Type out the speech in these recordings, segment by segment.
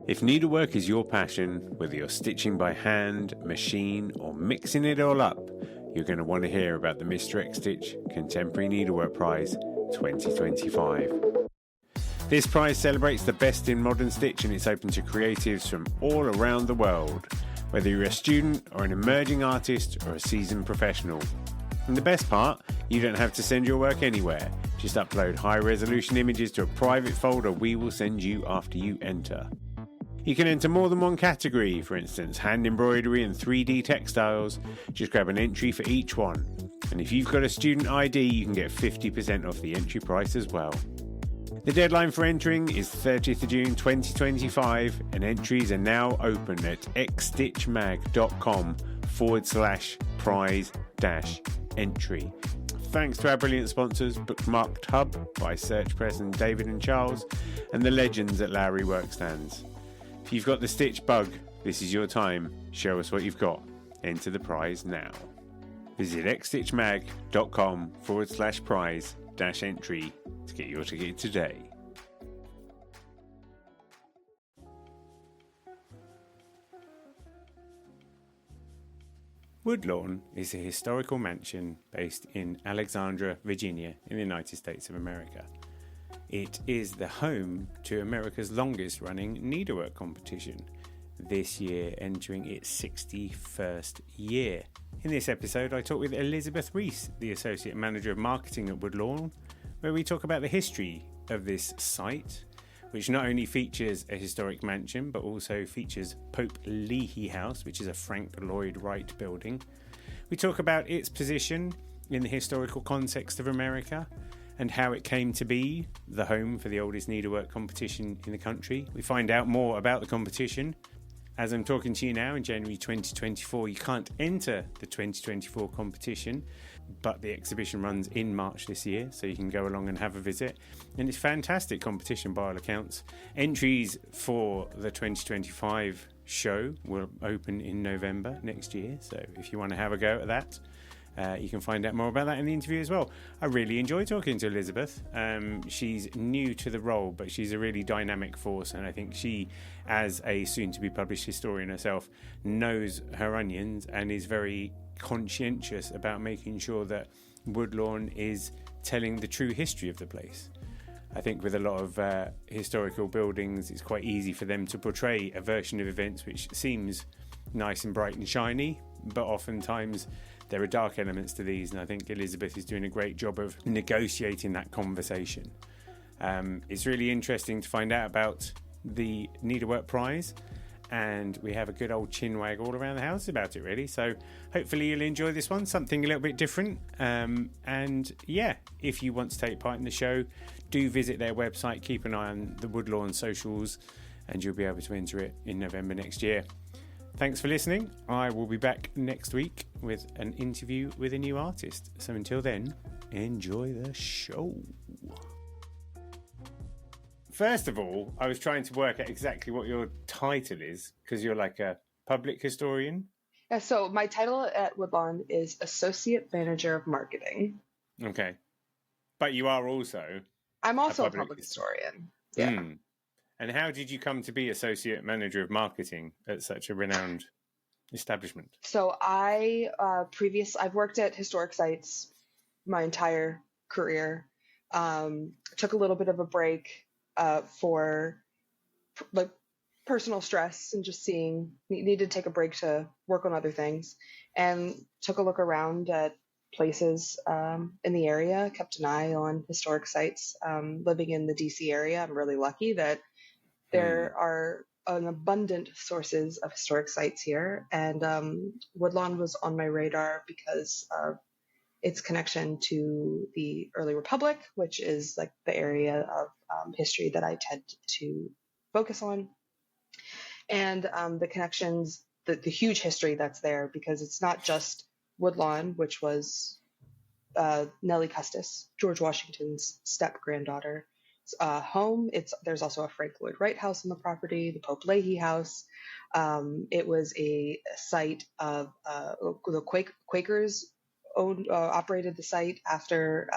If needlework is your passion, whether you're stitching by hand, machine, or mixing it all up, you're going to want to hear about the Mr. X Stitch Contemporary Needlework Prize 2025. This prize celebrates the best in modern stitch, and it's open to creatives from all around the world, whether you're a student or an emerging artist or a seasoned professional. And the best part, you don't have to send your work anywhere. Just upload high-resolution images to a private folder we will send you after you enter. You can enter more than one category, for instance, hand embroidery and 3D textiles. Just grab an entry for each one. And if you've got a student ID, you can get 50% off the entry price as well. The deadline for entering is 30th of June 2025, and entries are now open at xstitchmag.com/prize-entry. Thanks to our brilliant sponsors, Bookmarked Hub by Search Press and David and Charles, and the legends at Lowry Workstands. If you've got the stitch bug, this is your time. Show us what you've got. Enter the prize now. Visit xstitchmag.com/prize-entry to get your ticket today. Woodlawn is a historical mansion based in Alexandria, Virginia, in the United States of America. It is the home to America's longest running needlework competition, this year entering its 61st year. In this episode, I talk with Elizabeth Reese, the Associate Manager of Marketing at Woodlawn, where we talk about the history of this site, which not only features a historic mansion, but also features Pope Leighey House, which is a Frank Lloyd Wright building. We talk about its position in the historical context of America and how it came to be the home for the oldest needlework competition in the country. We find out more about the competition. As I'm talking to you now in January 2024, you can't enter the 2024 competition, but the exhibition runs in March this year, so you can go along and have a visit. And it's a fantastic competition by all accounts. Entries for the 2025 show will open in November next year, so if you want to have a go at that, you can find out more about that in the interview as well. I really enjoy talking to Elizabeth. She's new to the role, but she's a really dynamic force, and I think she, as a soon-to-be published historian herself, knows her onions and is very conscientious about making sure that Woodlawn is telling the true history of the place. I think with a lot of historical buildings, it's quite easy for them to portray a version of events which seems nice and bright and shiny, but oftentimes there are dark elements to these, and I think Elizabeth is doing a great job of negotiating that conversation. It's really interesting to find out about the Needlework Prize, and we have a good old chinwag all around the house about it, really. So hopefully you'll enjoy this one, something a little bit different. And yeah, if you want to take part in the show, do visit their website, keep an eye on the Woodlawn socials, and you'll be able to enter it in November next year. Thanks for listening. I will be back next week with an interview with a new artist. So until then, enjoy the show. First of all, I was trying to work out exactly what your title is, because you're like a public historian. Yeah, so my title at Woodlawn is Associate Manager of Marketing. Okay. But you are also... I'm also a public historian. Yeah. Mm. And how did you come to be Associate Manager of Marketing at such a renowned establishment? So I've worked at historic sites my entire career. Took a little bit of a break for like personal stress and just needed to take a break to work on other things, and took a look around at places in the area, kept an eye on historic sites. Living in the DC area, I'm really lucky that there are an abundant sources of historic sites here, and Woodlawn was on my radar because of its connection to the early Republic, which is like the area of history that I tend to focus on, and the connections, the huge history that's there, because it's not just Woodlawn, which was Nellie Custis, George Washington's step-granddaughter, home. There's also a Frank Lloyd Wright house on the property, the Pope Leighey House. It was a site of the Quakers operated the site after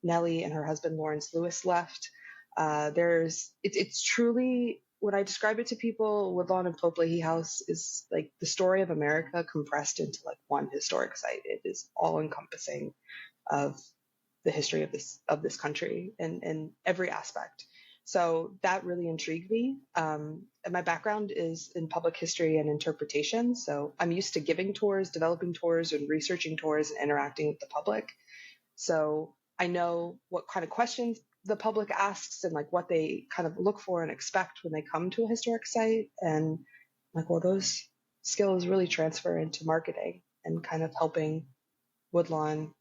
Nellie and her husband Lawrence Lewis left. It's truly when I describe it to people, Woodlawn and Pope Leighey House is like the story of America compressed into like one historic site. It is all encompassing of the history of this country in every aspect. So that really intrigued me. And my background is in public history and interpretation. So I'm used to giving tours, developing tours, and researching tours and interacting with the public. So I know what kind of questions the public asks and like what they kind of look for and expect when they come to a historic site. And like, well, those skills really transfer into marketing and kind of helping Woodlawn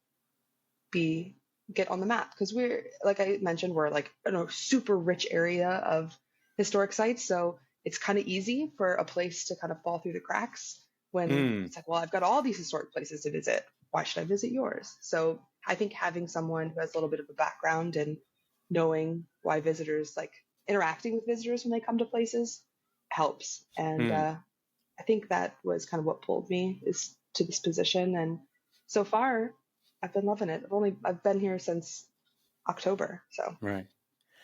get on the map, because we're, like I mentioned, we're like in a super rich area of historic sites, so it's kind of easy for a place to kind of fall through the cracks when it's like, well, I've got all these historic places to visit, why should I visit yours? So I think having someone who has a little bit of a background and knowing why visitors, like interacting with visitors when they come to places, helps. And I think that was kind of what pulled me is to this position. And so far I've been loving it. I've been here since October, so right.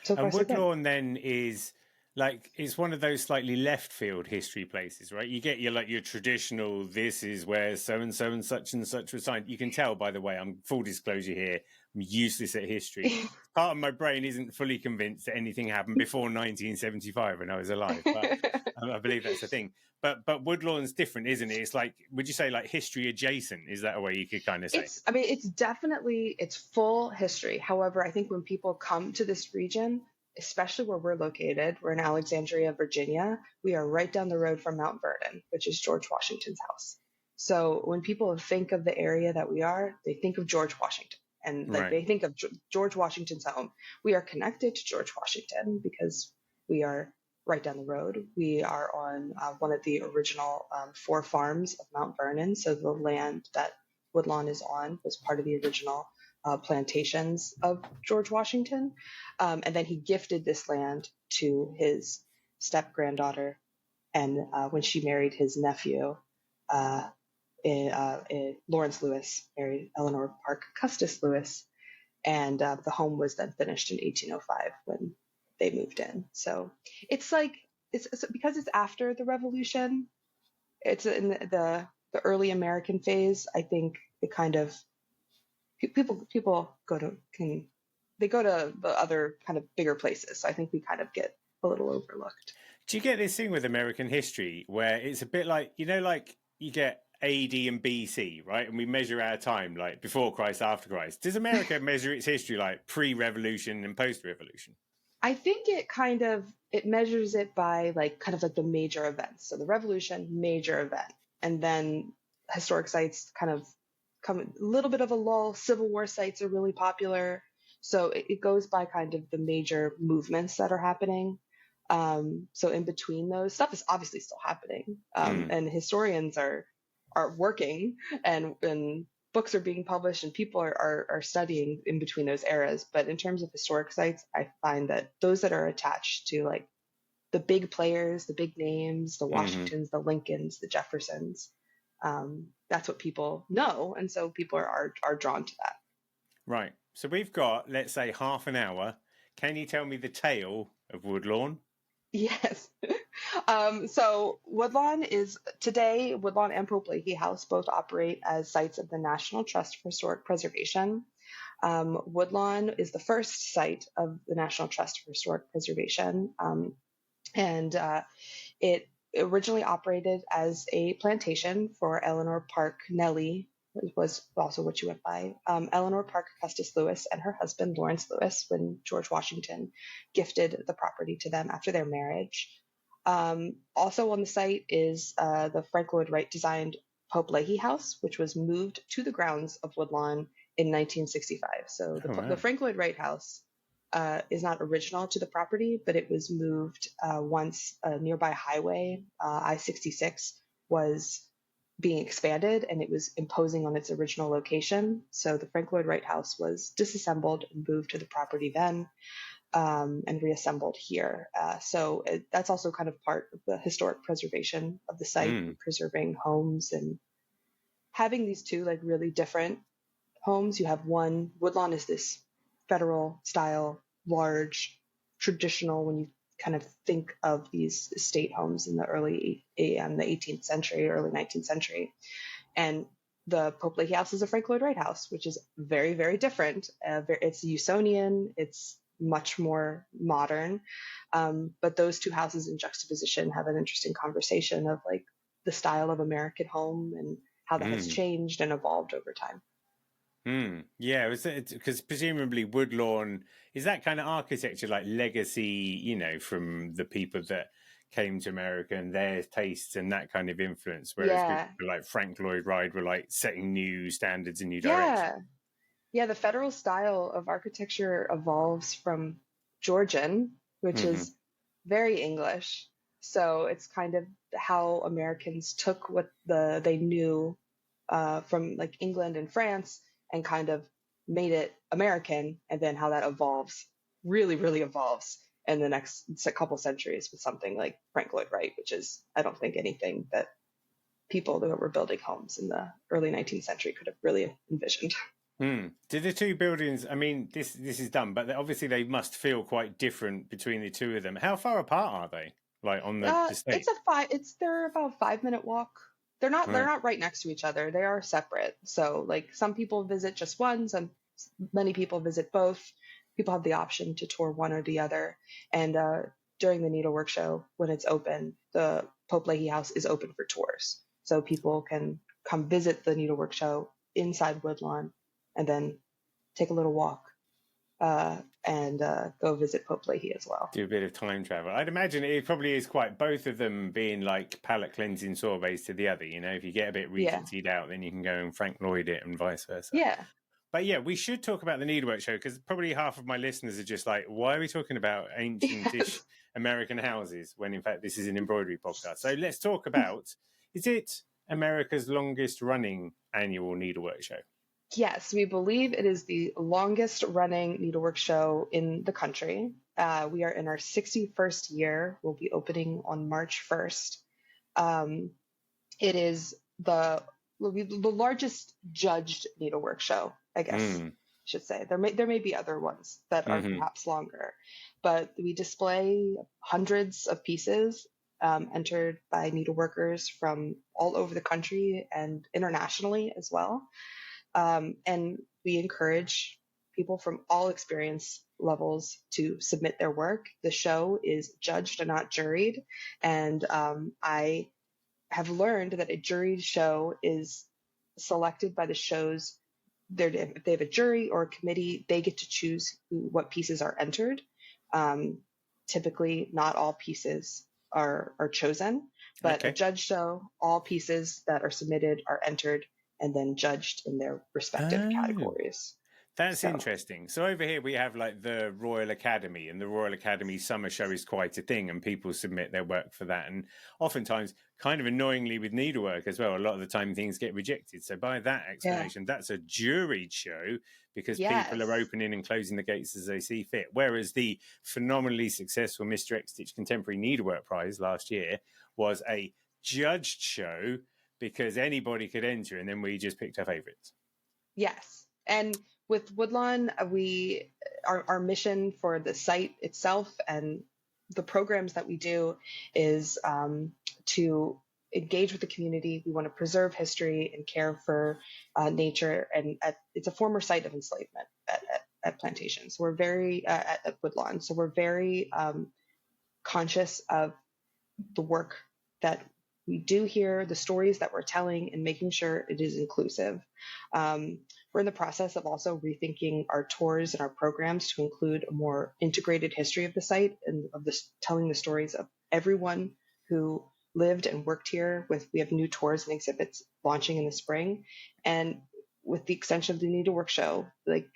So far, And so good. Woodlawn then is like, it's one of those slightly left field history places, right? You get your traditional, this is where so and such was signed. You can tell, by the way, I'm full disclosure here, I'm useless at history. Part of my brain isn't fully convinced that anything happened before 1975 when I was alive, but I believe that's the thing. But Woodlawn's different, isn't it? It's like, would you say like history adjacent? Is that a way you could kind of say? It's full history. However, I think when people come to this region, especially where we're located, we're in Alexandria, Virginia. We are right down the road from Mount Vernon, which is George Washington's house. So when people think of the area that we are, they think of George Washington. And like they think of George Washington's home. We are connected to George Washington because we are right down the road. We are on one of the original 4 farms of Mount Vernon. So the land that Woodlawn is on was part of the original plantations of George Washington. And then he gifted this land to his step granddaughter. And when she married his nephew, Lawrence Lewis married Eleanor Park Custis Lewis. And the home was then finished in 1805 when they moved in. So it's like, it's because it's after the Revolution, it's in the early American phase. I think it kind of, people go to the other kind of bigger places. So I think we kind of get a little overlooked. Do you get this thing with American history where it's a bit like, like you get AD and BC, right? And we measure our time like before Christ, after Christ. Does America measure its history like pre-revolution and post-revolution? I think it measures it by like kind of like the major events. So the revolution, major event. And then historic sites kind of come a little bit of a lull. Civil War sites are really popular. So it goes by kind of the major movements that are happening. So in between those, stuff is obviously still happening. And historians are working and books are being published and people are studying in between those eras. But in terms of historic sites, I find that those that are attached to like the big players, the big names, the Washingtons, the Lincolns, the Jeffersons, that's what people know. And so people are drawn to that. Right. So we've got, let's say, half an hour. Can you tell me the tale of Woodlawn? Yes. So Woodlawn and Pope Leighey House both operate as sites of the National Trust for Historic Preservation. Woodlawn is the first site of the National Trust for Historic Preservation. And it originally operated as a plantation for Eleanor Park Nellie, was also what she went by, Eleanor Park Custis Lewis and her husband Lawrence Lewis, when George Washington gifted the property to them after their marriage. Also on the site is the Frank Lloyd Wright designed Pope Leighey House, which was moved to the grounds of Woodlawn in 1965. So the Frank Lloyd Wright House is not original to the property, but it was moved once a nearby highway, I-66, was being expanded and it was imposing on its original location. So the Frank Lloyd Wright House was disassembled and moved to the property then and reassembled here. So that's also kind of part of the historic preservation of the site, preserving homes and having these two like really different homes. You have one, Woodlawn is this federal style, large, traditional, when you kind of think of these estate homes in the the 18th century, early 19th century. And the Pope Leighey House is a Frank Lloyd Wright house, which is very, very different. It's Usonian. It's much more modern. But those two houses in juxtaposition have an interesting conversation of like the style of American home and how that has changed and evolved over time. Yeah, because presumably Woodlawn is that kind of architecture, like legacy, you know, from the people that came to America and their tastes and that kind of influence. Whereas people like Frank Lloyd Wright were like setting new standards and new directions. Yeah, the federal style of architecture evolves from Georgian, which is very English. So it's kind of how Americans took what they knew from like England and France and kind of made it American, and then how that evolves, really, really evolves in the next couple centuries with something like Frank Lloyd Wright, which is, I don't think anything that people that were building homes in the early 19th century could have really envisioned. Do the two buildings, I mean, this is done, but obviously they must feel quite different between the two of them. How far apart are they? Like on the estate? They're about a 5-minute walk. They're not right next to each other. They are separate. So like some people visit just one, many people visit both. People have the option to tour one or the other. And during the Needlework Show, when it's open, the Pope Leighey House is open for tours. So people can come visit the Needlework Show inside Woodlawn and then take a little walk and go visit Pope Leighey as well. Do a bit of time travel. I'd imagine it probably is quite, both of them being like palate cleansing sorbets to the other. You know, if you get a bit Regency'd out, then you can go and Frank Lloyd it and vice versa. Yeah. But yeah, we should talk about the Needlework Show because probably half of my listeners are just like, why are we talking about ancient-ish American houses when in fact this is an embroidery podcast? So let's talk about, is it America's longest running annual Needlework Show? Yes, we believe it is the longest running needlework show in the country. We are in our 61st year. We'll be opening on March 1st. It is the largest judged needlework show, I guess I should say. There may be other ones that are perhaps longer, but we display hundreds of pieces entered by needleworkers from all over the country and internationally as well. And we encourage people from all experience levels to submit their work. The show is judged and not juried. And I have learned that a juried show is selected by the shows. If they have a jury or a committee, they get to choose what pieces are entered. Typically, not all pieces are chosen, but a judge show, all pieces that are submitted are entered and then judged in their respective categories. That's interesting. So over here we have like the Royal Academy, and the Royal Academy Summer Show is quite a thing, and people submit their work for that. And oftentimes, kind of annoyingly with needlework as well, a lot of the time things get rejected. So by that explanation, that's a juried show because people are opening and closing the gates as they see fit. Whereas the phenomenally successful Mr. X Stitch Contemporary Needlework Prize last year was a judged show because anybody could enter, and then we just picked our favorites. Yes. And with Woodlawn, our mission for the site itself and the programs that we do is to engage with the community. We want to preserve history and care for nature. And it's a former site of enslavement at plantations. We're very, at Woodlawn. So we're very conscious of the work that we do here, the stories that we're telling, and making sure it is inclusive. We're in the process of also rethinking our tours and our programs to include a more integrated history of the site and of telling the stories of everyone who lived and worked here. We have new tours and exhibits launching in the spring, and with the extension of the Needlework Show, like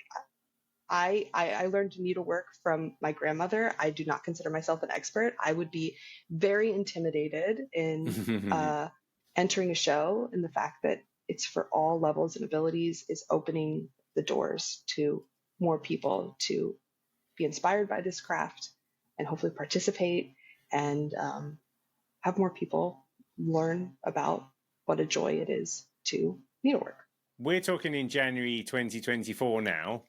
I learned needlework from my grandmother. I do not consider myself an expert. I would be very intimidated in entering a show, and the fact that it's for all levels and abilities is opening the doors to more people to be inspired by this craft and hopefully participate and have more people learn about what a joy it is to needlework. We're talking in January 2024 now.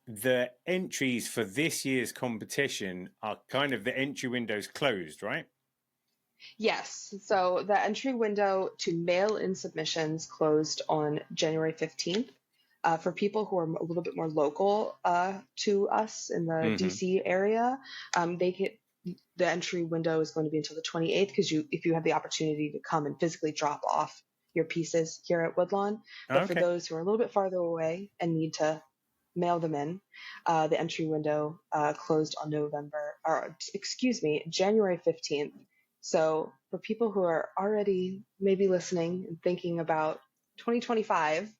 the entries for this year's competition are kind of the entry windows closed, right? Yes. So the entry window to mail in submissions closed on January 15th. For people who are a little bit more local to us in the DC area, the entry window is going to be until the 28th because if you have the opportunity to come and physically drop off your pieces here at Woodlawn. But for those who are a little bit farther away and need to mail them in, the entry window closed on January 15th. So for people who are already maybe listening and thinking about 2025,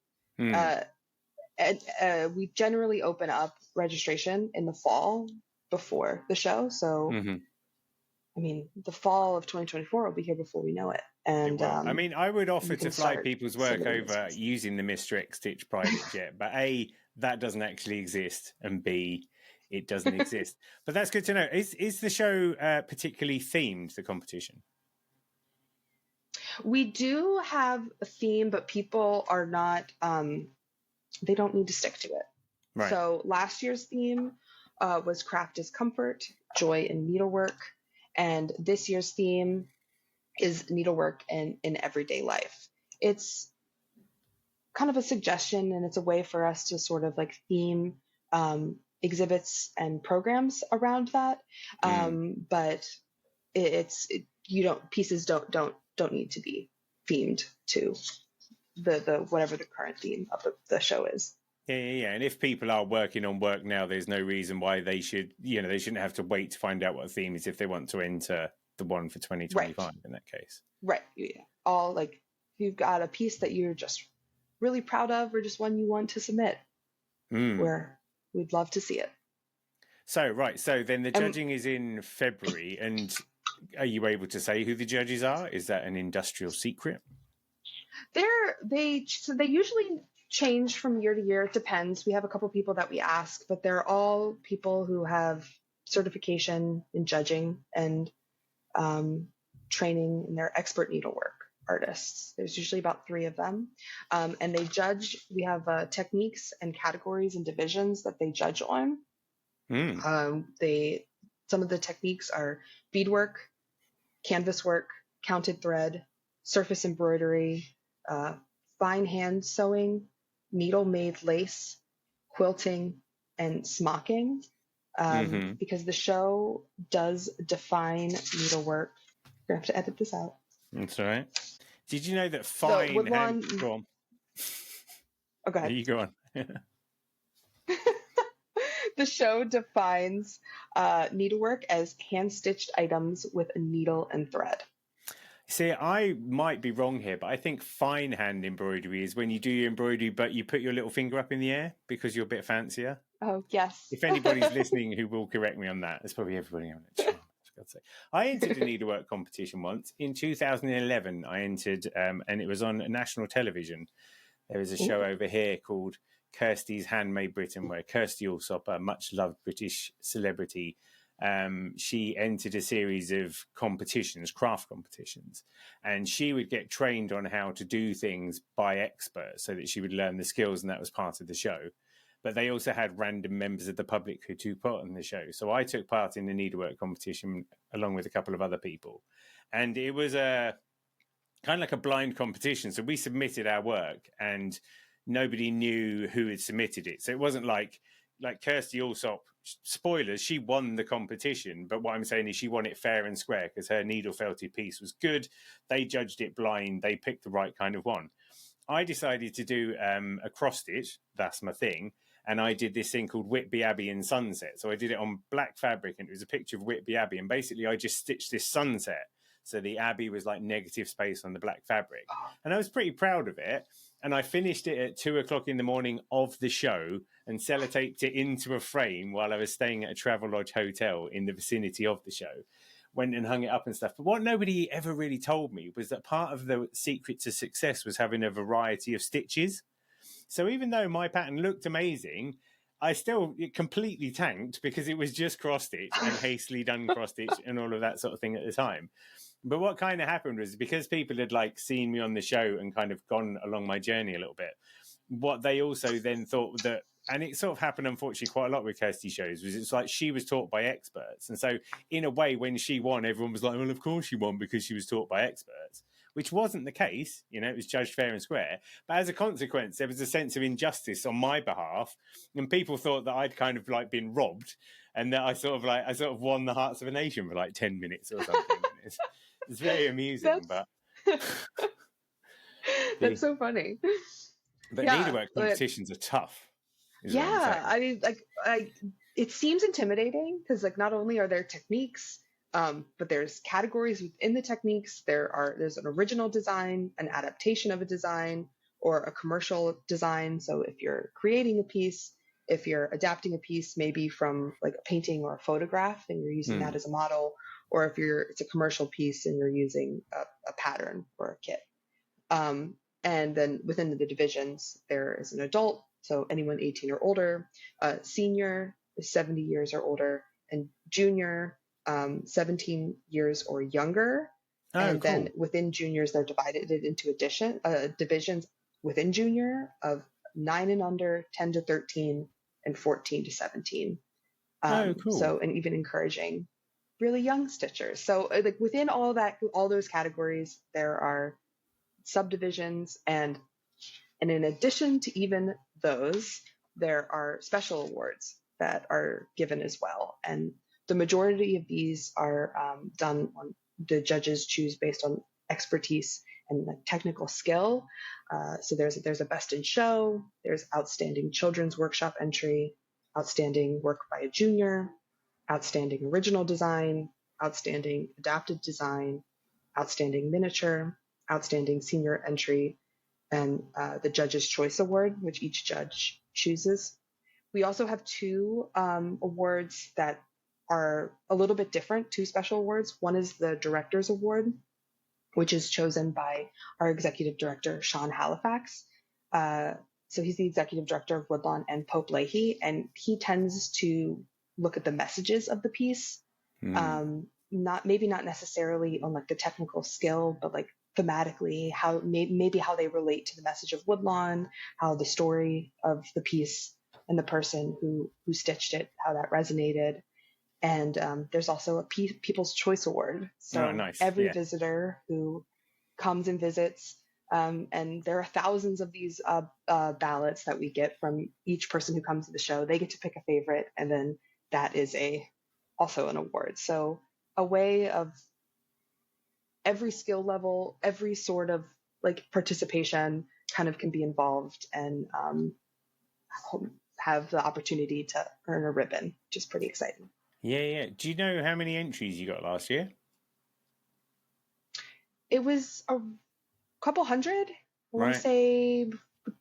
we generally open up registration in the fall before the show. So, I mean, the fall of 2024 will be here before we know it. And I mean, I would offer to fly people's work over using the Mr. X Stitch private jet, but A, that doesn't actually exist, and B, it doesn't exist. But that's good to know. Is the show particularly themed, the competition? We do have a theme, but people are not, they don't need to stick to it. Right. So last year's theme was craft is comfort, joy in needlework. And this year's theme is needlework in everyday life. It's kind of a suggestion, and it's a way for us to sort of like theme exhibits and programs around that. But pieces don't need to be themed to the whatever the current theme of the show is. Yeah. And if people are working on work now, there's no reason why they shouldn't have to wait to find out what the theme is if they want to enter the one for 2025 in that case. Right. Yeah. All like if you've got a piece that you're just really proud of or just one you want to submit, we'd love to see it. So then the judging is in February, and are you able to say who the judges are? Is that an industrial secret? They usually change from year to year. It depends. We have a couple people that we ask, but they're all people who have certification in judging and training, and they're expert needlework artists. There's usually about 3 of them, and they judge. We have techniques and categories and divisions that they judge on. Some of the techniques are beadwork, canvas work, counted thread, surface embroidery, fine hand sewing, needle made lace, quilting, and smocking. Because the show does define needlework. You're gonna have to edit this out. That's all right. Did you know that fine hand... Go on. Oh, go ahead. You go on. The show defines needlework as hand-stitched items with a needle and thread. See, I might be wrong here, but I think fine hand embroidery is when you do your embroidery, but you put your little finger up in the air because you're a bit fancier. Oh, yes. If anybody's listening who will correct me on that, it's probably everybody on it. I entered a needlework competition once. In 2011, I entered, and it was on national television. There was a show over here called Kirsty's Handmade Britain, where Kirsty Allsop, a much-loved British celebrity, she entered a series of competitions, craft competitions, and she would get trained on how to do things by experts so that she would learn the skills, and that was part of the show. But they also had random members of the public who took part in the show. So I took part in the needlework competition along with a couple of other people. And it was a kind of like a blind competition. So we submitted our work and nobody knew who had submitted it. So it wasn't like Kirsty Allsop, spoilers, she won the competition. But what I'm saying is she won it fair and square because her needle felted piece was good. They judged it blind. They picked the right kind of one. I decided to do a cross stitch. That's my thing. And I did this thing called Whitby Abbey in Sunset. So I did it on black fabric, and it was a picture of Whitby Abbey. And basically, I just stitched this sunset. So the Abbey was like negative space on the black fabric. And I was pretty proud of it. And I finished it at 2:00 in the morning of the show and sellotaped it into a frame while I was staying at a Travelodge hotel in the vicinity of the show. Went and hung it up and stuff. But what nobody ever really told me was that part of the secret to success was having a variety of stitches. So even though my pattern looked amazing, it completely tanked because it was just cross-stitch and hastily done cross-stitch and all of that sort of thing at the time. But what kind of happened was because people had like seen me on the show and kind of gone along my journey a little bit, what they also then thought that and it sort of happened, unfortunately, quite a lot with Kirsty shows, was it's like she was taught by experts. And so, in a way, when she won, everyone was like, well, of course she won because she was taught by experts, which wasn't the case. You know, it was judged fair and square. But as a consequence, there was a sense of injustice on my behalf. And people thought that I'd kind of like been robbed and that I sort of won the hearts of a nation for like 10 minutes or something. It's very amusing, but that's so funny. But needlework competitions are tough. Yeah, I mean, it seems intimidating because, like, not only are there techniques, but there's categories within the techniques. There's an original design, an adaptation of a design, or a commercial design. So if you're creating a piece, if you're adapting a piece, maybe from like a painting or a photograph, and you're using that as a model, or if it's a commercial piece and you're using a pattern or a kit. And then within the divisions, there is an adult, so anyone 18 or older, senior is 70 years or older, and junior, 17 years or younger. Oh, and cool. Then within juniors, they're divided into divisions within junior of 9 and under, 10 to 13, and 14 to 17. Oh, cool. So, and even encouraging really young stitchers. So like within all those categories, there are subdivisions, and in addition to even those, there are special awards that are given as well. And the majority of these are done on the judges choose based on expertise and like technical skill. So there's a best in show, there's outstanding children's workshop entry, outstanding work by a junior, outstanding original design, outstanding adapted design, outstanding miniature, outstanding senior entry, and the Judge's Choice Award, which each judge chooses. We also have two awards that are a little bit different, two special awards. One is the Director's Award, which is chosen by our executive director, Sean Halifax. So he's the executive director of Woodlawn and Pope Leighey, and he tends to look at the messages of the piece, not necessarily on like the technical skill, but like thematically, how maybe how they relate to the message of Woodlawn, how the story of the piece and the person who stitched it, how that resonated. And there's also a People's Choice Award. So every visitor who comes and visits, and there are thousands of these ballots that we get from each person who comes to the show. They get to pick a favorite, and then that is also an award. So a way of every skill level, every sort of like participation kind of can be involved and have the opportunity to earn a ribbon, which is pretty exciting. Yeah. Do you know how many entries you got last year? It was a couple hundred. I want to say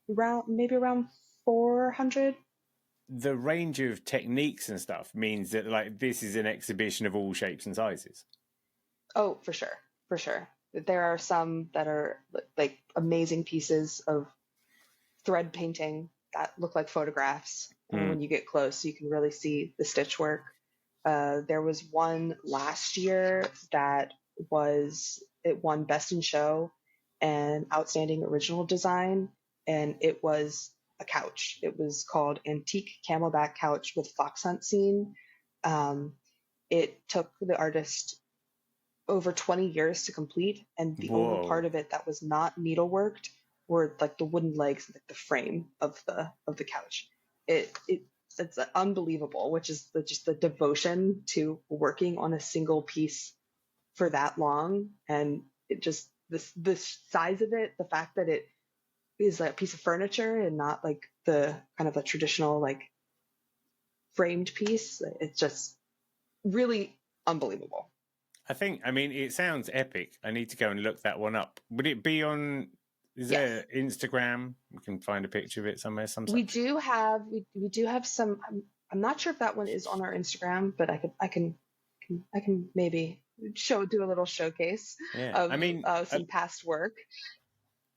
around 400. The range of techniques and stuff means that like this is an exhibition of all shapes and sizes. Oh, for sure. There are some that are like amazing pieces of thread painting that look like photographs. And when you get close, you can really see the stitch work. There was one last year that it won Best in Show and Outstanding Original Design, and it was a couch. It was called Antique Camelback Couch with Fox Hunt Scene. It took the artist over 20 years to complete, and the only part of it that was not needleworked were like the wooden legs, like the frame of the couch. It's unbelievable, which is just the devotion to working on a single piece for that long, and it just the size of it, the fact that it is like a piece of furniture and not like the kind of a traditional like framed piece. It's just really unbelievable. I mean, it sounds epic. I need to go and look that one up. Would it be on? Is there Instagram? We can find a picture of it somewhere. We do have some. I'm not sure if that one is on our Instagram, but I can maybe do a little showcase of some past work.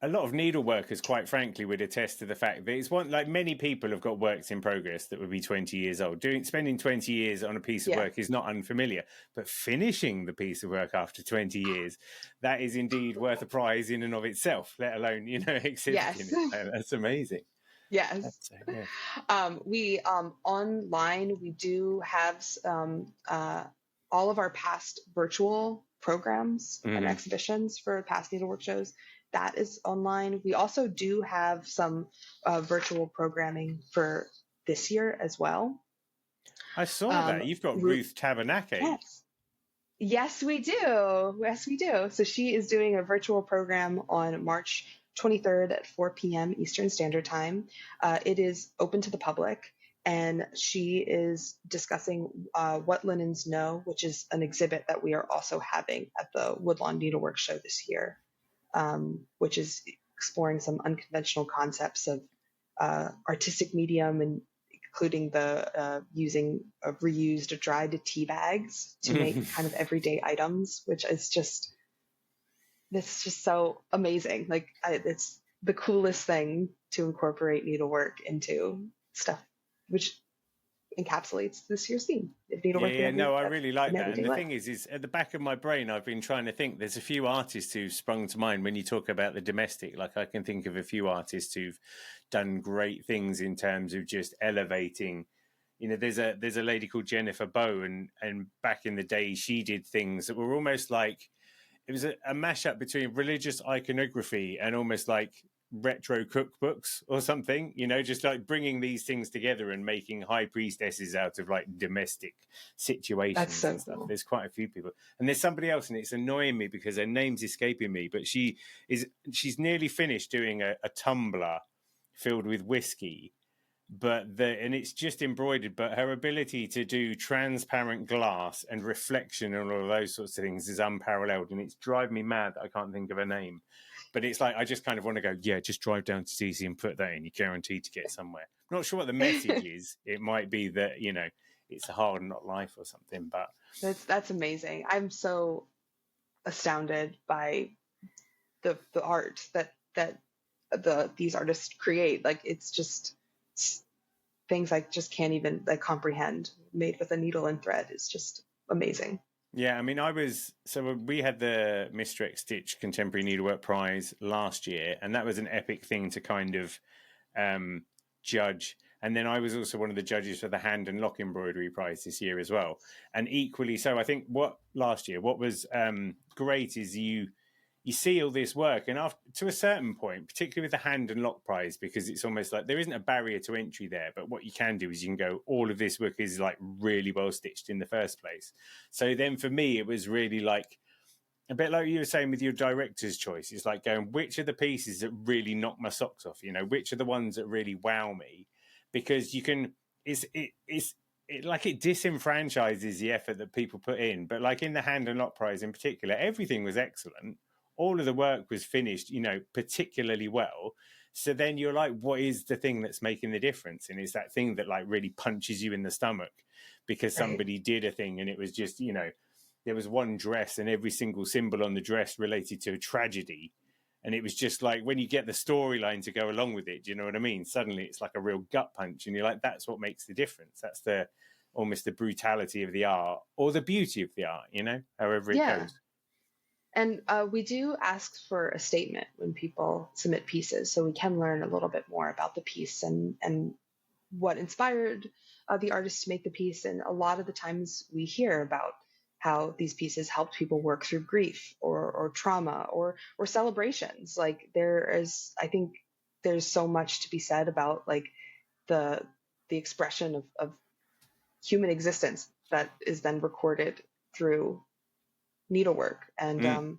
A lot of needleworkers, quite frankly, would attest to the fact that it's one like many people have got works in progress that would be 20 years old. Spending 20 years on a piece of work is not unfamiliar, but finishing the piece of work after 20 years, that is indeed worth a prize in and of itself, let alone, exhibiting it. That's amazing. Yes. That's so good. We online we do have all of our past virtual programs and Hmm. exhibitions for past needlework shows. That is online. We also do have some virtual programming for this year as well. I saw that. Um, You've got Ru- Ruth Tabernacle. yes. Yes, we do. Yes, we do. So she is doing a virtual program on March 23rd at 4 p.m. Eastern Standard Time. It is open to the public, and she is discussing What Linens Know, which is an exhibit that we are also having at the Woodlawn Needlework Show this year, which is exploring some unconventional concepts of artistic medium and including the using reused dried tea bags to make kind of everyday items, which is just this just so amazing. Like it's the coolest thing to incorporate needlework into stuff, which encapsulates this year's theme of Yeah, needlework yeah, no, I really like in that. And everyday the life. thing is at the back of my brain, I've been trying to think. There's a few artists who've sprung to mind when you talk about the domestic. Like I can think of a few artists who've done great things in terms of just elevating. You know, there's a lady called Jennifer Bow, and back in the day, she did things that were almost like it was a mashup between religious iconography and almost like retro cookbooks or something, you know, just like bringing these things together and making high priestesses out of like domestic That's situations so and stuff. cool. There's quite a few people, and there's somebody else, and it's annoying me because her name's escaping me, but she's nearly finished doing a tumbler filled with whiskey, and it's just embroidered, but her ability to do transparent glass and reflection and all of those sorts of things is unparalleled, and it's driving me mad that I can't think of her name. But it's like I just kind of want to go, yeah, just drive down to DC and put that in. You're guaranteed to get somewhere. I'm not sure what the message is. It might be that, you know, it's a hard not life or something, but That's amazing. I'm so astounded by the art that these artists create. Like it's just things I just can't even like comprehend. Made with a needle and thread is just amazing. yeah, I mean, we had the Mr. X Stitch Contemporary Needlework Prize last year, and that was an epic thing to kind of um, judge. And then I was also one of the judges for the Hand and Lock Embroidery Prize this year as well. And equally so, I think what was great is you see all this work, and after to a certain point, particularly with the Hand and Lock Prize, because it's almost like there isn't a barrier to entry there, but what you can do is you can go, all of this work is like really well stitched in the first place. So then for me, it was really like a bit like you were saying with your director's choice. It's like going, which are the pieces that really knock my socks off? You know, which are the ones that really wow me? Because you can, it disenfranchises the effort that people put in. But like in the Hand and Lock Prize in particular, everything was excellent. All of the work was finished, you know, particularly well. So then you're like, what is the thing that's making the difference? And it's that thing that like really punches you in the stomach because Right. somebody did a thing and it was just, you know, there was one dress and every single symbol on the dress related to a tragedy. And it was just like when you get the storyline to go along with it, do you know what I mean? Suddenly it's like a real gut punch, and you're like, that's what makes the difference. That's the almost the brutality of the art or the beauty of the art, you know, however it Yeah. goes. And we do ask for a statement when people submit pieces, so we can learn a little bit more about the piece and what inspired the artist to make the piece. And a lot of the times we hear about how these pieces helped people work through grief or trauma or celebrations. Like I think there's so much to be said about like the expression of human existence that is then recorded through needlework. And Mm,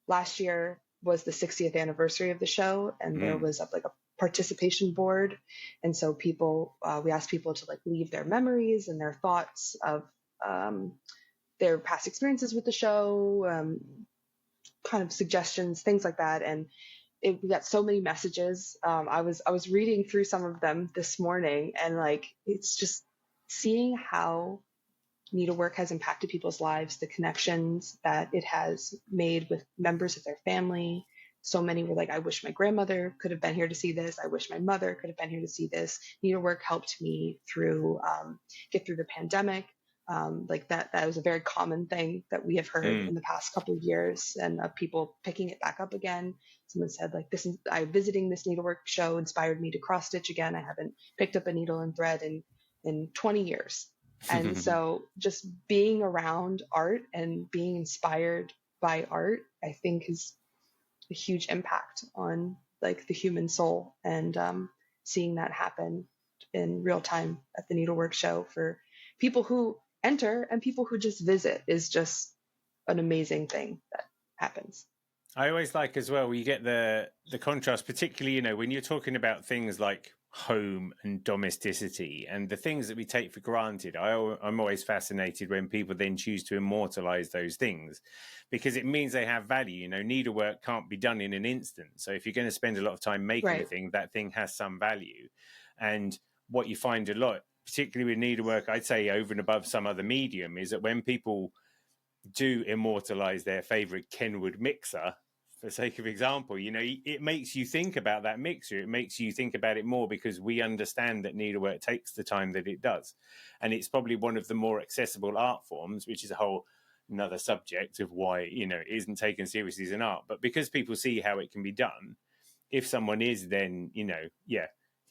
last year was the 60th anniversary of the show, and there mm, was like a participation board. And so we asked people to like leave their memories and their thoughts of um, their past experiences with the show, kind of suggestions, things like that. And we got so many messages. I was reading through some of them this morning, and like it's just seeing how needlework has impacted people's lives, the connections that it has made with members of their family. So many were like, I wish my grandmother could have been here to see this. I wish my mother could have been here to see this. Needlework helped me get through the pandemic. Like that was a very common thing that we have heard in the past couple of years, and people picking it back up again. Someone said, like, visiting this needlework show inspired me to cross stitch again. I haven't picked up a needle and thread in 20 years. And so just being around art and being inspired by art, I think, is a huge impact on like the human soul, and seeing that happen in real time at the Needlework Show for people who enter and people who just visit is just an amazing thing that happens. I always like as well, you get the contrast, particularly, you know, when you're talking about things like home and domesticity and the things that we take for granted. I'm always fascinated when people then choose to immortalize those things, because it means they have value. You know, needlework can't be done in an instant. So if you're going to spend a lot of time making a thing, that thing has some value. And what you find a lot, particularly with needlework, I'd say over and above some other medium, is that when people do immortalize their favorite Kenwood mixer, for sake of example, you know, it makes you think about that mixer. It makes you think about it more, because we understand that needlework takes the time that it does. And it's probably one of the more accessible art forms, which is a whole another subject of why, you know, it isn't taken seriously as an art. But because people see how it can be done, if someone is then, you know,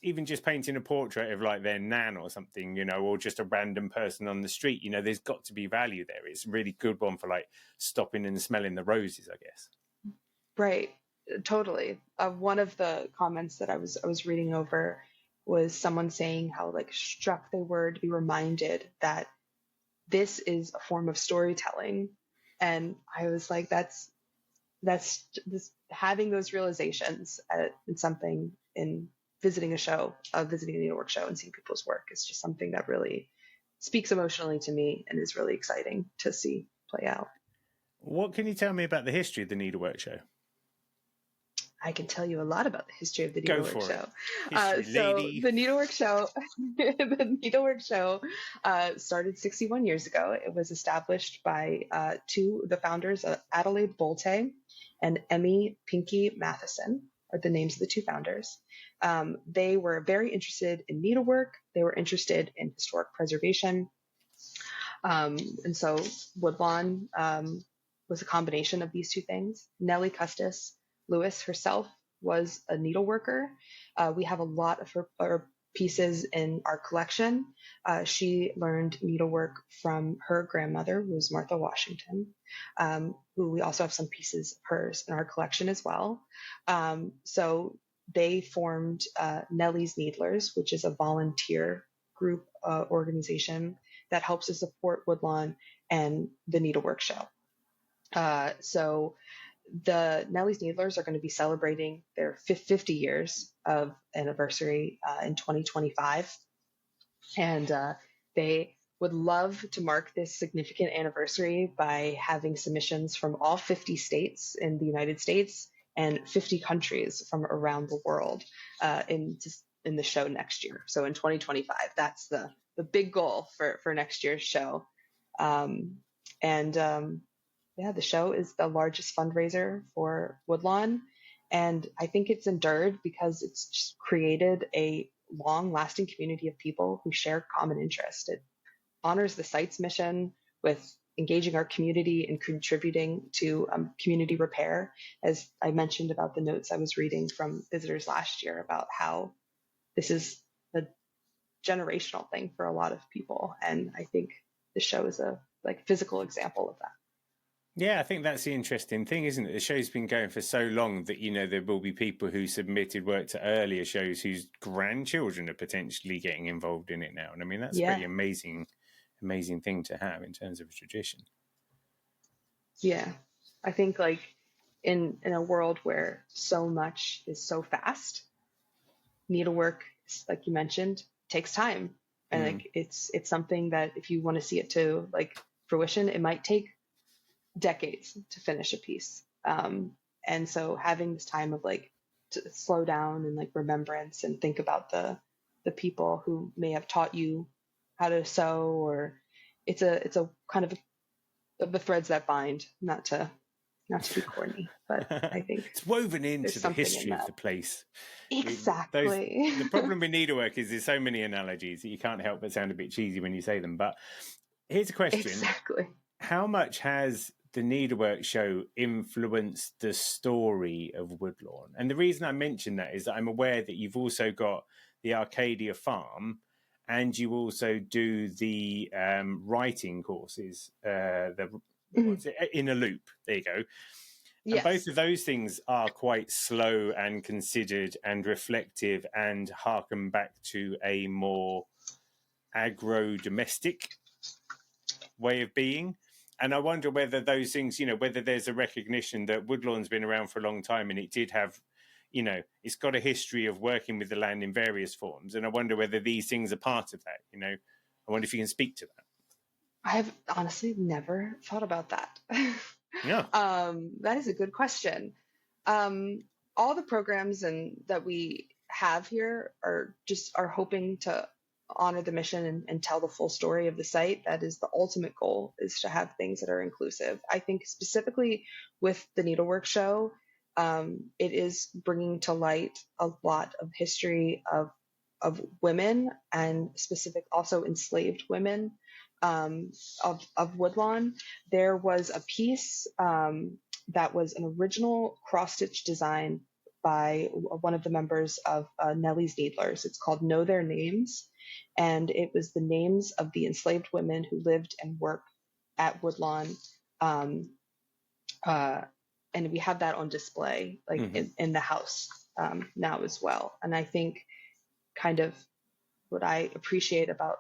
even just painting a portrait of like their nan or something, you know, or just a random person on the street, you know, there's got to be value there. It's a really good one for like stopping and smelling the roses, I guess. Right. Totally. One of the comments that I was reading over was someone saying how like struck they were to be reminded that this is a form of storytelling. And I was like, that's this, having those realizations in something, in visiting a show, visiting a needlework show and seeing people's work is just something that really speaks emotionally to me and is really exciting to see play out. What can you tell me about the history of the Needlework Show? I can tell you a lot about the history of the Needlework Show. The Needlework Show, the Needlework Show started 61 years ago. It was established by the founders, Adelaide Bolte and Emmy Pinky Matheson, are the names of the two founders. They were very interested in needlework. They were interested in historic preservation. And so Woodlawn was a combination of these two things. Nellie Custis Lewis herself was a needleworker. We have a lot of her pieces in our collection. She learned needlework from her grandmother, who was Martha Washington, who we also have some pieces of hers in our collection as well. So they formed Nellie's Needlers, which is a volunteer group organization that helps to support Woodlawn and the Needlework Show. So the Nellie's Needlers are going to be celebrating their 50 years of anniversary in 2025. And they would love to mark this significant anniversary by having submissions from all 50 states in the United States and 50 countries from around the world in the show next year. So in 2025, that's the big goal for next year's show. The show is the largest fundraiser for Woodlawn. And I think it's endured because it's just created a long-lasting community of people who share common interest. It honors the site's mission with engaging our community and contributing to community repair. As I mentioned about the notes I was reading from visitors last year about how this is a generational thing for a lot of people. And I think the show is a physical example of that. Yeah, I think that's the interesting thing, isn't it? The show's been going for so long that, you know, there will be people who submitted work to earlier shows whose grandchildren are potentially getting involved in it now. And I mean, that's a pretty amazing thing to have in terms of a tradition. Yeah. I think in a world where so much is so fast, needlework, like you mentioned, takes time. And it's something that if you want to see it to fruition, it might take decades to finish a piece. And so having this time of to slow down and remembrance and think about the people who may have taught you how to sew, or it's a kind of the threads that bind, not to be corny, but I think it's woven into the history of the place. Exactly. The problem with needlework is there's so many analogies that you can't help but sound a bit cheesy when you say them, but Here's a question. Exactly. How much has the Needlework Show influenced the story of Woodlawn? And the reason I mention that is that I'm aware that you've also got the Arcadia Farm, and you also do the writing courses, what's it, in a loop. There you go. And both Yes. of those things are quite slow and considered and reflective and harken back to a more agro-domestic way of being. And I wonder whether those things, whether there's a recognition that Woodlawn's been around for a long time and it did have, it's got a history of working with the land in various forms. And I wonder whether these things are part of that, I wonder if you can speak to that. I have honestly never thought about that. Yeah. That is a good question. All the programs that we have here are hoping to honor the mission and tell the full story of the site. That is the ultimate goal, is to have things that are inclusive. I think specifically with the Needlework Show, it is bringing to light a lot of history of women, and specific also enslaved women of Woodlawn. There was a piece that was an original cross-stitch design by one of the members of Nellie's Needlers. It's called Know Their Names, and it was the names of the enslaved women who lived and worked at Woodlawn. And we have that on display, in the house now as well. And I think kind of what I appreciate about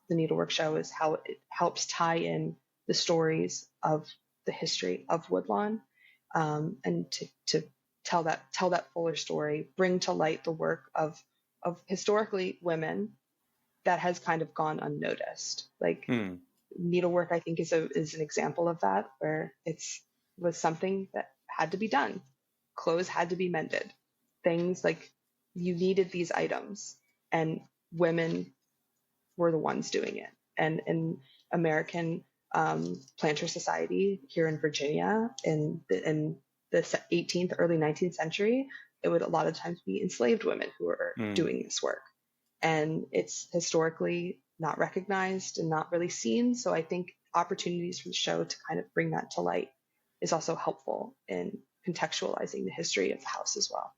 the Needlework Show is how it helps tie in the stories of the history of Woodlawn, and to tell that fuller story, bring to light the work of historically women that has kind of gone unnoticed. Needlework, I think, is an example of that, where was something that had to be done. Clothes had to be mended. Things like you needed these items, and women were the ones doing it. And in American planter society here in Virginia in the 18th, early 19th century, it would a lot of times be enslaved women who were doing this work. And it's historically not recognized and not really seen. So I think opportunities for the show to kind of bring that to light is also helpful in contextualizing the history of the house as well.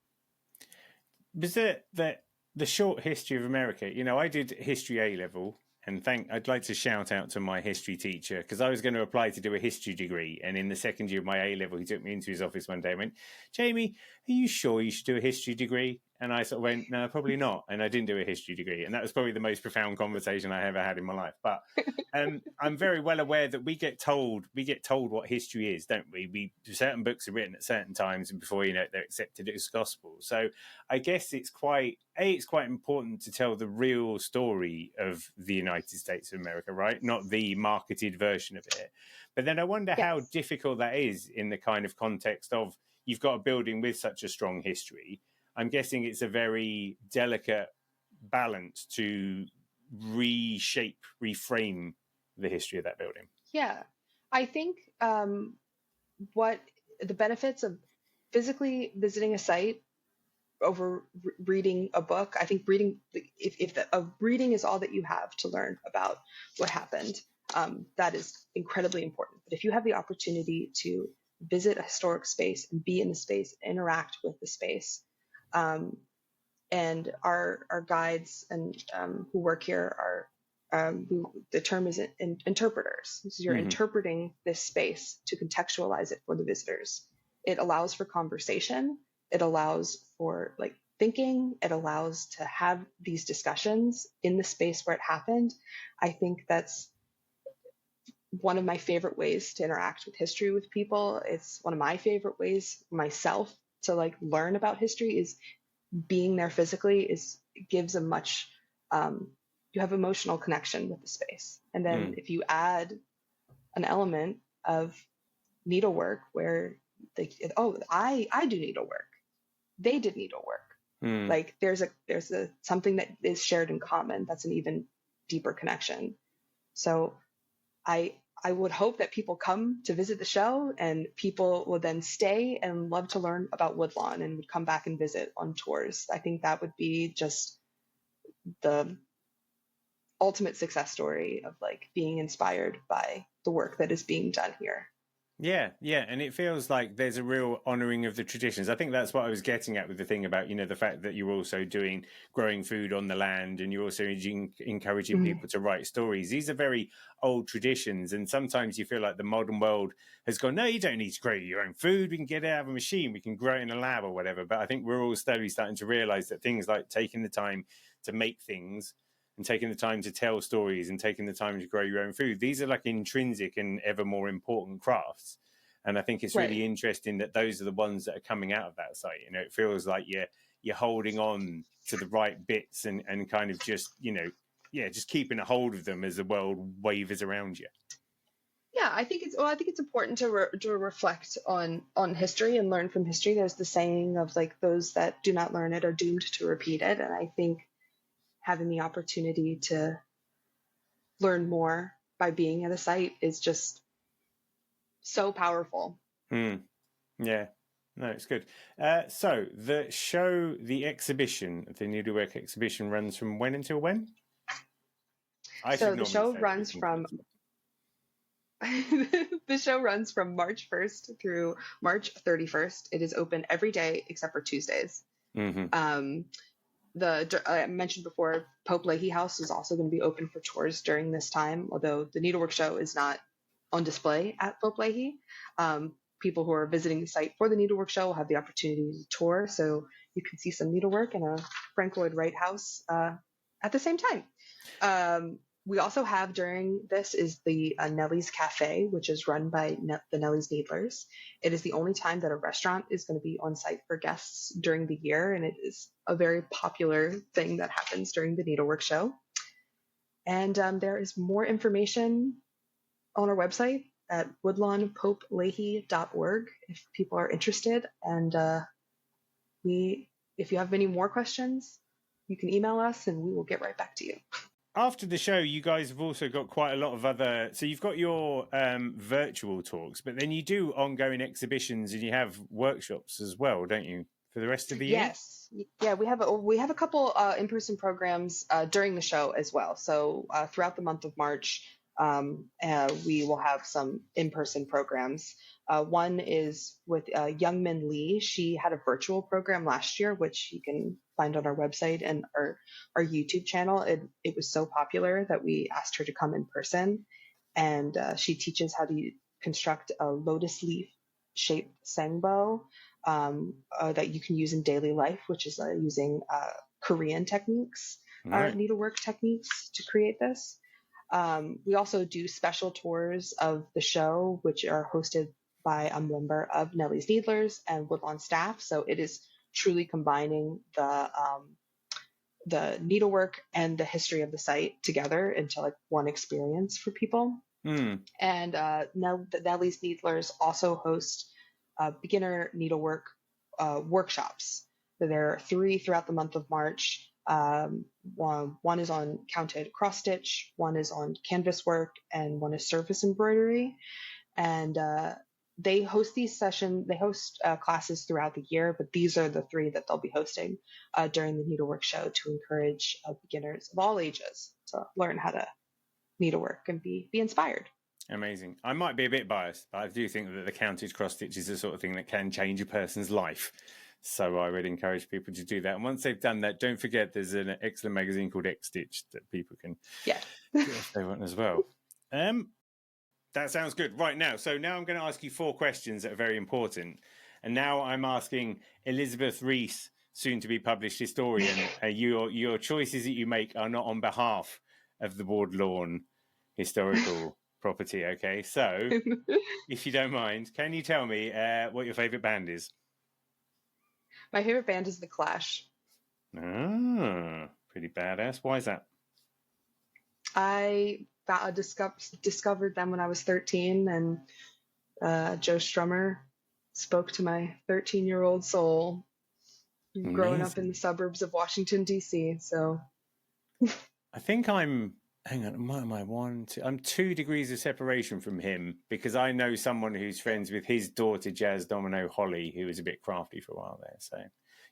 Was it that the short history of America, I did history A-level, and I'd like to shout out to my history teacher, because I was going to apply to do a history degree. And in the second year of my A-level, he took me into his office one day and went, "Jamie, are you sure you should do a history degree?" And I sort of went, "No, probably not." And I didn't do a history degree. And that was probably the most profound conversation I ever had in my life. But I'm very well aware that we get told what history is, don't we? Certain books are written at certain times, and before they're accepted as gospel. So I guess it's quite important to tell the real story of the United States of America, right? Not the marketed version of it. But then I wonder how difficult that is in the kind of context of you've got a building with such a strong history. I'm guessing it's a very delicate balance to reframe the history of that building. Yeah, I think what the benefits of physically visiting a site over reading a book, I think reading, if reading is all that you have to learn about what happened, that is incredibly important. But if you have the opportunity to visit a historic space and be in the space, interact with the space, and our guides and who work here are the term is interpreters. So you're interpreting this space to contextualize it for the visitors. It allows for conversation. It allows for thinking. It allows to have these discussions in the space where it happened. I think that's one of my favorite ways to interact with history with people. It's one of my favorite ways myself to learn about history, is being there physically. Gives a much you have emotional connection with the space. And then if you add an element of needlework where I do needlework, they did needlework. There's a something that is shared in common. That's an even deeper connection. So I would hope that people come to visit the show, and people will then stay and love to learn about Woodlawn and would come back and visit on tours. I think that would be just the ultimate success story of like being inspired by the work that is being done here. Yeah, yeah, and it feels like there's a real honouring of the traditions. I think that's what I was getting at with the thing about, the fact that you're also growing food on the land, and you're also encouraging Mhm. people to write stories. These are very old traditions, and sometimes you feel like the modern world has gone, no, you don't need to grow your own food. We can get it out of a machine. We can grow it in a lab or whatever. But I think we're all slowly starting to realise that things like taking the time to make things and taking the time to tell stories and taking the time to grow your own food, these are like intrinsic and ever more important crafts. And I think it's really Right. interesting that those are the ones that are coming out of that site. It feels like you're holding on to the right bits and kind of just, just keeping a hold of them as the world wavers around you. Yeah, I think it's important to reflect on history and learn from history. There's the saying of like those that do not learn it are doomed to repeat it, and I think having the opportunity to learn more by being at a site is just so powerful. Yeah, no, it's good. So the exhibition, the Needlework exhibition runs from when until when? So the show runs from the show runs from March 1st through March 31st. It is open every day except for Tuesdays. Mm-hmm. I mentioned before, Pope Leighey House is also going to be open for tours during this time, although the Needlework Show is not on display at Pope Leighey. People who are visiting the site for the Needlework Show will have the opportunity to tour, so you can see some needlework in a Frank Lloyd Wright house at the same time. We also have during this is the Nellie's Cafe, which is run by the Nellie's Needlers. It is the only time that a restaurant is going to be on site for guests during the year, and it is a very popular thing that happens during the Needlework Show. And there is more information on our website at woodlawnpopeleighey.org if people are interested. And if you have any more questions, you can email us and we will get right back to you. After the show, you guys have also got quite a lot of other... So you've got your virtual talks, but then you do ongoing exhibitions and you have workshops as well, don't you, for the rest of the year? Yes. Yeah, we have a couple in-person programs during the show as well. So throughout the month of March, we will have some in-person programs. One is with Youngmin Lee. She had a virtual program last year, which you can find on our website and our YouTube channel. It was so popular that we asked her to come in person. And she teaches how to construct a lotus leaf shaped sangbo that you can use in daily life, which is using Korean techniques, needlework techniques to create this. We also do special tours of the show, which are hosted by a member of Nellie's Needlers and Woodlawn staff. So it is truly combining the needlework and the history of the site together into like one experience for people. And the Nellie's Needlers also host beginner needlework workshops. So there are 3 throughout the month of March. One is on counted cross stitch, one is on canvas work, and one is surface embroidery. And they host classes throughout the year, but these are the 3 that they'll be hosting during the Needlework Show to encourage beginners of all ages to learn how to needlework and be inspired. Amazing. I might be a bit biased, but I do think that the counted cross stitch is the sort of thing that can change a person's life. So I would encourage people to do that. And once they've done that, don't forget there's an excellent magazine called X Stitch that people can get if they want as well. That sounds good. Right now. So now I'm going to ask you 4 questions that are very important. And now I'm asking Elizabeth Reese, soon to be published historian, your choices that you make are not on behalf of the Woodlawn historical property. Okay. So if you don't mind, can you tell me what your favorite band is? My favorite band is The Clash. Ah, pretty badass. Why is that? I discovered them when I was 13, and Joe Strummer spoke to my 13-year-old soul. Amazing. Growing up in the suburbs of Washington, D.C. So I think hang on, what am I? 1, 2. I'm 2 degrees of separation from him because I know someone who's friends with his daughter, Jazz Domino Holly, who was a bit crafty for a while there. So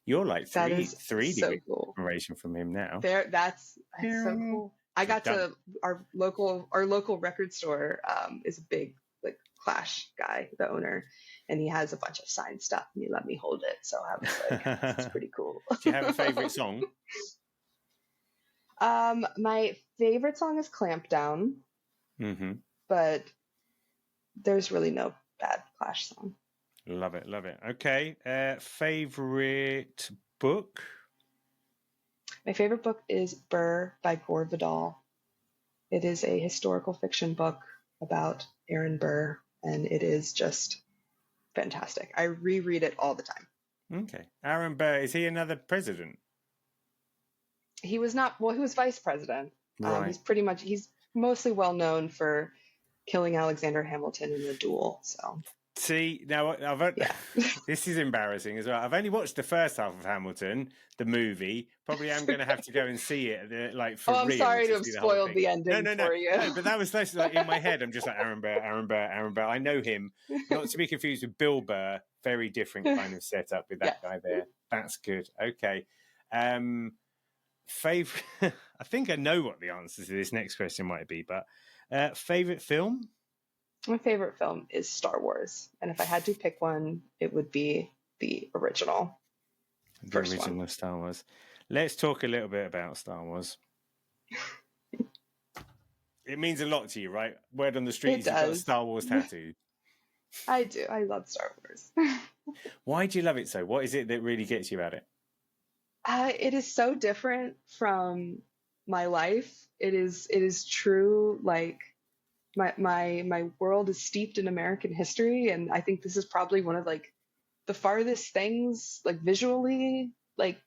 you're like three degrees of separation from him now. That's so cool. I So got done. to our local record store is a big like Clash guy, the owner, and he has a bunch of signed stuff, and he let me hold it. So I was like, this is pretty cool. Do you have a favorite song? My favorite song is Clamp Down, Mm-hmm. but there's really no bad Clash song. Love it, love it. Okay, favorite book? My favorite book is Burr by Gore Vidal. It is a historical fiction book about Aaron Burr, and it is just fantastic. I reread it all the time. Okay. Aaron Burr, is he another president? He was not, well, he was vice president. Right. He's mostly well known for killing Alexander Hamilton in a duel. So See, now yeah. this is embarrassing as well. I've only watched the first half of Hamilton, the movie. Probably am going to have to go and see it, like for I'm real. sorry to have see the whole spoiled thing. the ending No, for you. no. But that was like in my head. I'm just like Aaron Burr, Aaron Burr, Aaron Burr. I know him, not to be confused with Bill Burr. Very different kind of setup with that guy there. That's good. Okay. Favorite. I think I know what the answer to this next question might be, but favorite film? My favorite film is Star Wars, and if I had to pick one, it would be the original. The original Star Wars. Let's talk a little bit about Star Wars. It means a lot to you, right? Word on the street is you've got a Star Wars tattoo. I do. I love Star Wars. Why do you love it so? What is it that really gets you about it? It is so different from my life. It is true. Like my world is steeped in American history, and I think this is probably one of like the farthest things, like visually, like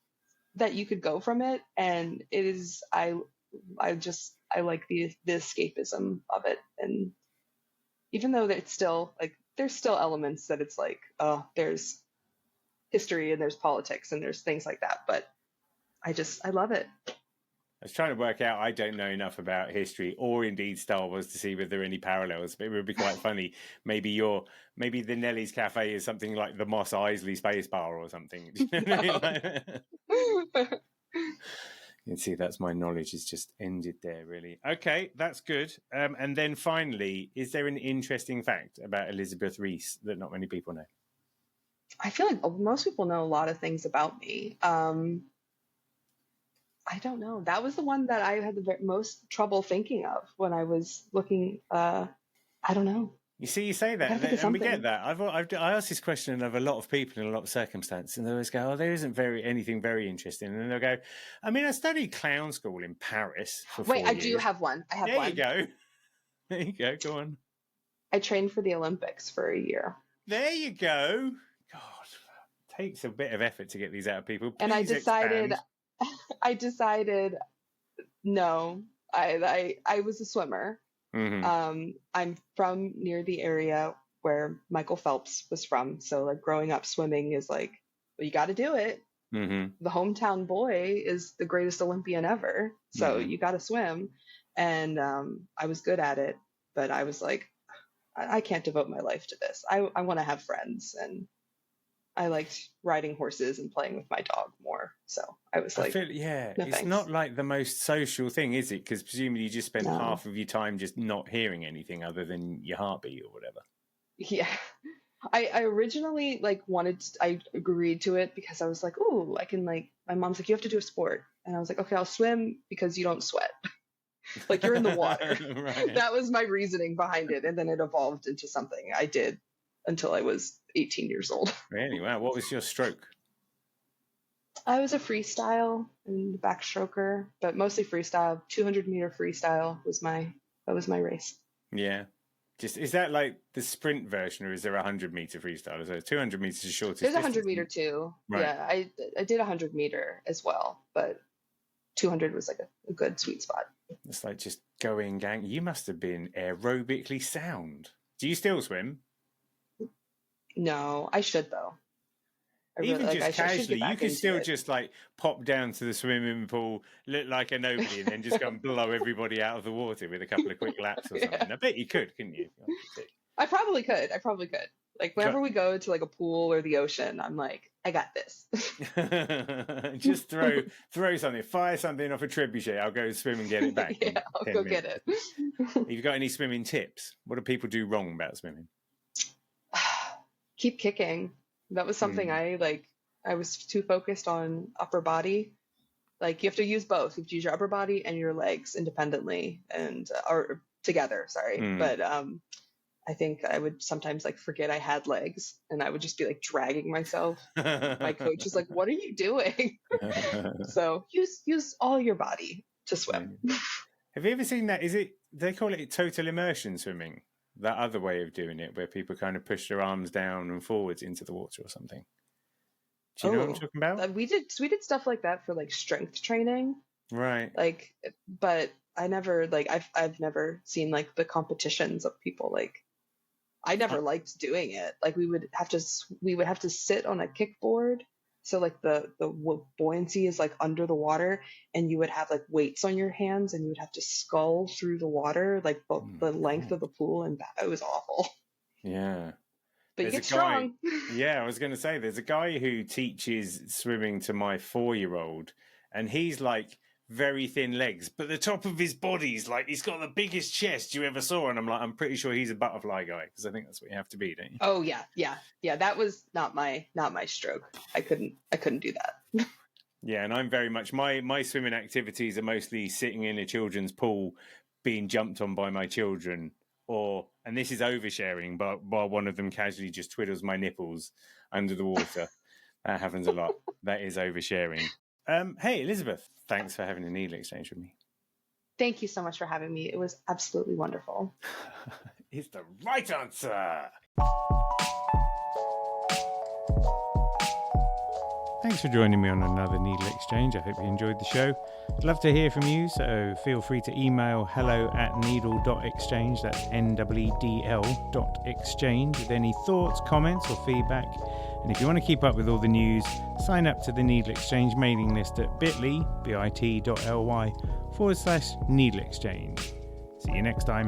that you could go from it. And it is I like the escapism of it. And even though it's still like there's still elements that it's like, oh, there's history and there's politics and there's things like that, but I love it. I was trying to work out, I don't know enough about history or indeed Star Wars to see whether there are any parallels, but it would be quite funny. Maybe the Nellie's Cafe is something like the Mos Eisley Space Bar or something. You can see that's my knowledge has just ended there, really. Okay, that's good. And then finally, is there an interesting fact about Elizabeth Reese that not many people know? I feel like most people know a lot of things about me. I don't know. That was the one that I had the most trouble thinking of when I was looking. I don't know. You see, you say that, and we get that. I asked this question of a lot of people in a lot of circumstances, and they always go, "Oh, there isn't anything very interesting." And then they'll go, "I mean, I studied clown school in Paris for 4 years." I do have one. I have one. There you go. There you go. Go on. I trained for the Olympics for a year. There you go. God, it takes a bit of effort to get these out of people. Please and I decided, expand. No. I was a swimmer. Mm-hmm. I'm from near the area where Michael Phelps was from. So like growing up swimming is like, well, you got to do it. Mm-hmm. The hometown boy is the greatest Olympian ever. So you got to swim. And I was good at it, but I was like, I can't devote my life to this. I want to have friends, and I liked riding horses and playing with my dog more. So I was like, no, it's thanks. not like the most social thing, is it? Because presumably you just spend half of your time just not hearing anything other than your heartbeat or whatever. Yeah. I originally I agreed to it because I was like, oh, I can my mom's like, you have to do a sport. And I was like, okay, I'll swim because you don't sweat. Like you're in the water. Right. That was my reasoning behind it. And then it evolved into something I did until I was 18 years old. Really? Wow. What was your stroke? I was a freestyle and backstroker, but mostly freestyle. 200-meter freestyle was my race. Yeah. Is that like the sprint version, or is there a 100-meter freestyle? Is there 200 meters is shortest? There's 100-meter too. Right. Yeah, I did 100-meter as well, but 200 was like a good sweet spot. It's like just going gang. You must have been aerobically sound. Do you still swim? No, I should though. Even just casually, you can still just like pop down to the swimming pool, look like a nobody, and then just go and blow everybody out of the water with a couple of quick laps or something. I bet you could, couldn't you? I probably could. Like whenever we go to like a pool or the ocean, I'm like, I got this. Just throw something, fire something off a trebuchet. I'll go swim and get it back. Yeah, I'll go get it. Have you got any swimming tips? What do people do wrong about swimming? Keep kicking. That was something I was too focused on upper body. Like, you have to use both. You have to use your upper body and your legs independendly or together, sorry. But I think I would sometimes like forget I had legs, and I would just be like dragging myself. My coach is like, "What are you doing?" So use all your body to swim. Have you ever seen that? They call it total immersion swimming? That other way of doing it, where people kind of push their arms down and forwards into the water or something. Do you know what I'm talking about? We did stuff like that for like strength training, right? Like, but I never I've never seen like the competitions of people like. I never liked doing it. Like, we would have to sit on a kickboard, so like the buoyancy is like under the water, and you would have like weights on your hands, and you would have to scull through the water like the length of the pool, and it was awful. Yeah. But you get strong. Yeah, I was going to say, there's a guy who teaches swimming to my 4-year-old, and he's like very thin legs, but the top of his body's like, he's got the biggest chest you ever saw. And I'm pretty sure he's a butterfly guy, because I think that's what you have to be, don't you? Oh yeah. That was not my stroke. I couldn't do that. Yeah, and I'm very much, my swimming activities are mostly sitting in a children's pool, being jumped on by my children, and this is oversharing, but while one of them casually just twiddles my nipples under the water. That happens a lot. That is oversharing. Hey, Elizabeth, thanks for having a needle exchange with me. Thank you so much for having me. It was absolutely wonderful. It's the right answer. Thanks for joining me on another Needle Exchange. I hope you enjoyed the show. I'd love to hear from you, so feel free to email hello@needle.exchange, that's NEEDL.exchange, with any thoughts, comments or feedback. And if you want to keep up with all the news, sign up to the Needle Exchange mailing list at bit.ly/needleexchange. See you next time.